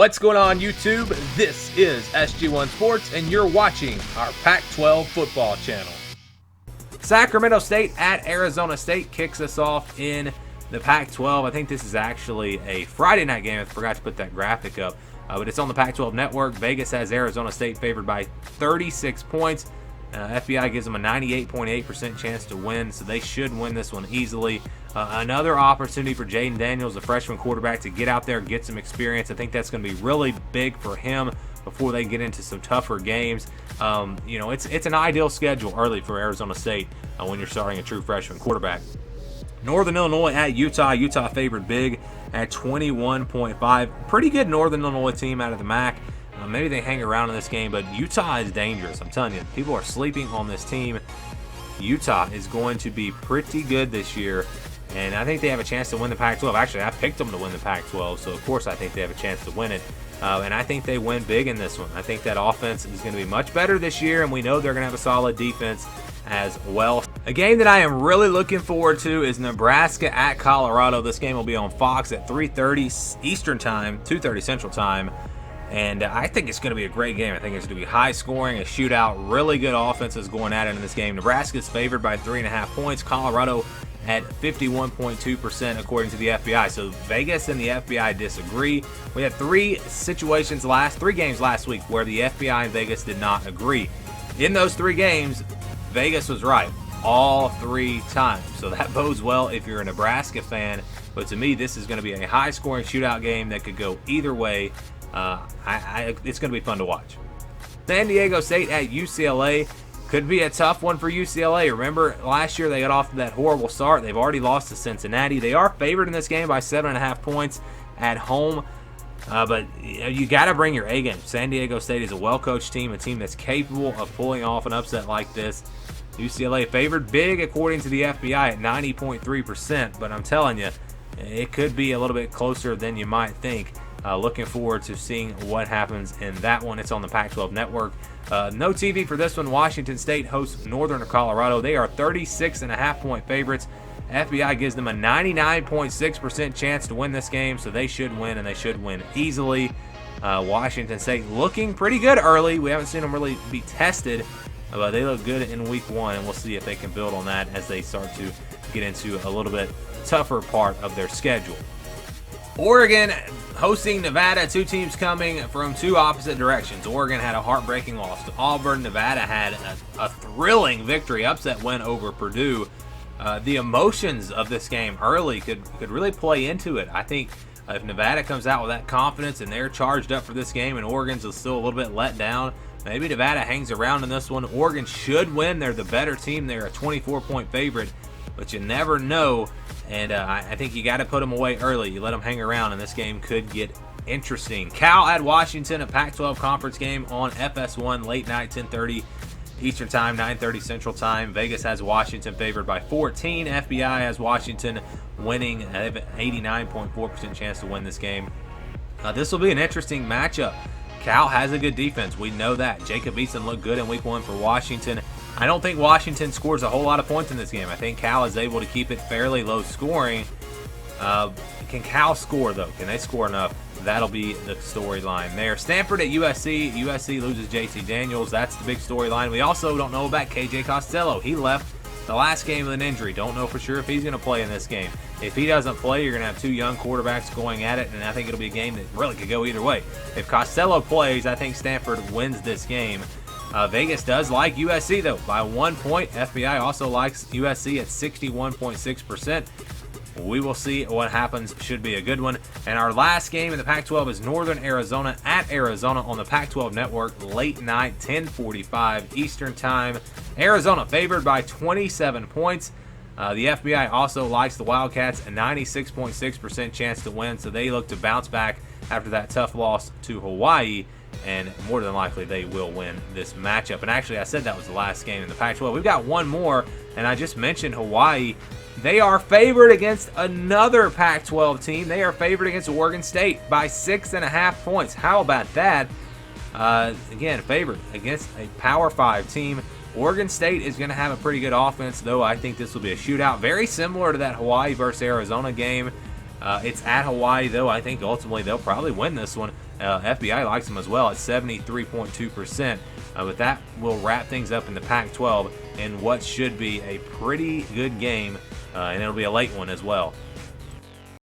What's going on, YouTube? This is SG1 Sports, and you're watching our Pac-12 football channel. Sacramento State at Arizona State kicks us off in the Pac-12. I think this is actually a Friday night game. I forgot to put that graphic up, but it's on the Pac-12 network. Vegas has Arizona State favored by 36 points. FBI gives them a 98.8% chance to win, so they should win this one easily. Another opportunity for Jaden Daniels, a freshman quarterback, to get out there and get some experience. I think that's going to be really big for him before they get into some tougher games. It's an ideal schedule early for Arizona State when you're starting a true freshman quarterback. Northern Illinois at Utah. Utah favored big at 21.5. Pretty good Northern Illinois team out of the MAC. Maybe they hang around in this game, but Utah is dangerous. I'm telling you, people are sleeping on this team. Utah is going to be pretty good this year, and I think they have a chance to win the Pac-12. Actually, I picked them to win the Pac-12, so of course I think they have a chance to win it. And I think they win big in this one. I think that offense is going to be much better this year, and we know they're going to have a solid defense as well. A game that I am really looking forward to is Nebraska at Colorado. This game will be on Fox at 3:30 Eastern Time, 2:30 Central Time. And I think it's going to be a great game. I think it's going to be high scoring, a shootout, really good offenses going at it in this game. Nebraska is favored by 3.5 points. Colorado at 51.2% according to the FBI. So Vegas and the FBI disagree. We had three games last week where the FBI and Vegas did not agree. In those three games, Vegas was right all three times. So that bodes well if you're a Nebraska fan. But to me, this is going to be a high scoring shootout game that could go either way. It's going to be fun to watch. San Diego State at UCLA. Could be a tough one for UCLA. Remember, last year they got off to that horrible start. They've already lost to Cincinnati. They are favored in this game by 7.5 points at home. But you got to bring your A game. San Diego State is a well-coached team, a team that's capable of pulling off an upset like this. UCLA favored big according to the FBI at 90.3%. But I'm telling you, it could be a little bit closer than you might think. Looking forward to seeing what happens in that one. It's on the Pac-12 network. No TV for this one. Washington State hosts Northern Colorado. They are 36.5 point favorites. FBI gives them a 99.6% chance to win this game, so they should win, and they should win easily. Washington State looking pretty good early. We haven't seen them really be tested, but they look good in week one, and we'll see if they can build on that as they start to get into a little bit tougher part of their schedule. Oregon hosting Nevada, two teams coming from two opposite directions. Oregon had a heartbreaking loss to Auburn. Nevada had a thrilling victory, upset win over Purdue. The emotions of this game early could really play into it. I think if Nevada comes out with that confidence and they're charged up for this game and Oregon's still a little bit let down, maybe Nevada hangs around in this one. Oregon should win. They're the better team. They're a 24-point favorite, but you never know. And I think you got to put them away early. You let them hang around, and this game could get interesting. Cal at Washington, a Pac-12 conference game on FS1, late night, 10:30 Eastern Time, 9:30 Central Time. Vegas has Washington favored by 14. FBI has Washington winning. They have an 89.4% chance to win this game. This will be an interesting matchup. Cal has a good defense. We know that. Jacob Eason looked good in week one for Washington. I don't think Washington scores a whole lot of points in this game. I think Cal is able to keep it fairly low scoring. Can Cal score, though? Can they score enough? That'll be the storyline there. Stanford at USC. USC loses J.C. Daniels. That's the big storyline. We also don't know about K.J. Costello. He left the last game with an injury. Don't know for sure if he's going to play in this game. If he doesn't play, you're going to have two young quarterbacks going at it, and I think it'll be a game that really could go either way. If Costello plays, I think Stanford wins this game. Vegas does like USC, though, by 1 point. FBI also likes USC at 61.6%. We will see what happens. Should be a good one. And our last game in the Pac-12 is Northern Arizona at Arizona on the Pac-12 network, late night, 10:45 Eastern Time. Arizona favored by 27 points. The FBI also likes the Wildcats, a 96.6% chance to win, so they look to bounce back after that tough loss to Hawaii. And more than likely, they will win this matchup. And actually, I said that was the last game in the Pac-12. We've got one more, and I just mentioned Hawaii. They are favored against another Pac-12 team. They are favored against Oregon State by 6.5 points. How about that? Again, favored against a Power 5 team. Oregon State is going to have a pretty good offense, though I think this will be a shootout. Very similar to that Hawaii versus Arizona game. It's at Hawaii, though. I think ultimately they'll probably win this one. FBI likes them as well at 73.2%. But that will wrap things up in the Pac-12 in what should be a pretty good game, and it'll be a late one as well.